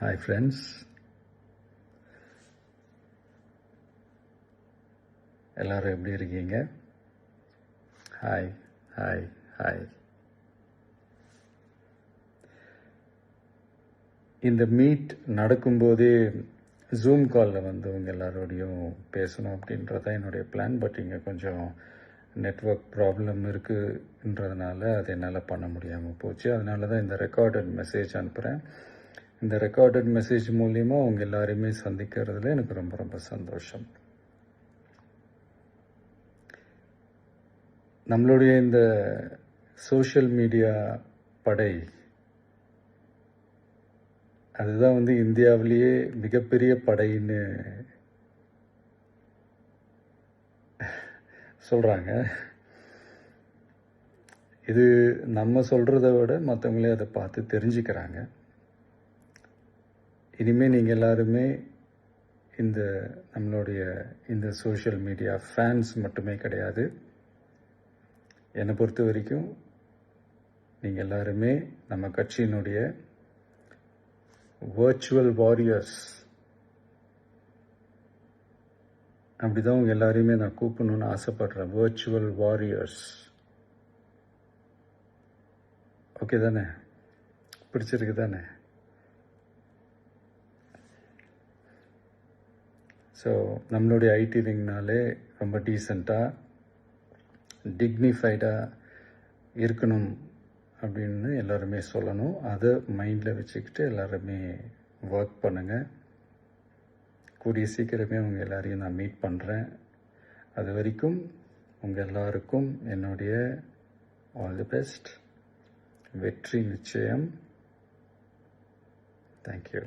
Hi friends, எல்லாரும் எப்படி இருக்கீங்க? Hi hi hi. இந்த மீட் நடக்கும்போதே ஜூம் காலில் வந்து உங்கள் எல்லாரோடையும் பேசணும் அப்படின்றது தான் என்னுடைய பிளான். பட் இங்கே கொஞ்சம் நெட்வொர்க் ப்ராப்ளம் இருக்குன்றதுனால அது என்னால் பண்ண முடியாமல் போச்சு. அதனால தான் இந்த ரெக்கார்டட் மெசேஜ் அனுப்புகிறேன். இந்த ரெக்கார்டட் மெசேஜ் மூலிமா உங்கள் எல்லாரையுமே சந்திக்கிறதுல எனக்கு ரொம்ப ரொம்ப சந்தோஷம். நம்மளுடைய இந்த சோஷியல் மீடியா படை அதுதான் வந்து இந்தியாவிலேயே மிகப்பெரிய படைன்னு சொல்கிறாங்க. இது நம்ம சொல்கிறத விட மற்றவங்களே அதை பார்த்து தெரிஞ்சுக்கிறாங்க. இனிமேல் நீங்கள் எல்லாருமே இந்த நம்மளுடைய இந்த சோஷியல் மீடியா ஃபேன்ஸ் மட்டுமே கிடையாது. என்னை பொறுத்த வரைக்கும் நீங்கள் எல்லாருமே நம்ம கட்சியினுடைய வர்ச்சுவல் வாரியர்ஸ். அப்படிதான் உங்கள் எல்லாரையுமே நான் கூப்பிடணும்னு ஆசைப்படுறேன். Virtual warriors. ஓகே தானே? பிடிச்சிருக்கு தானே? ஸோ நம்மளுடைய ஐடி விங்னாலே ரொம்ப டீசெண்டாக டிக்னிஃபைடாக இருக்கணும் அப்படின்னு எல்லாருமே சொல்லணும். அதை மைண்டில் வச்சுக்கிட்டு எல்லாருமே ஒர்க் பண்ணுங்கள். கூடிய சீக்கிரமே உங்கள் எல்லாரையும் நான் மீட் பண்ணுறேன். அது வரைக்கும் உங்கள் எல்லாருக்கும் என்னுடைய ஆல் தி பெஸ்ட். வெற்றி நிச்சயம். தேங்க்யூ.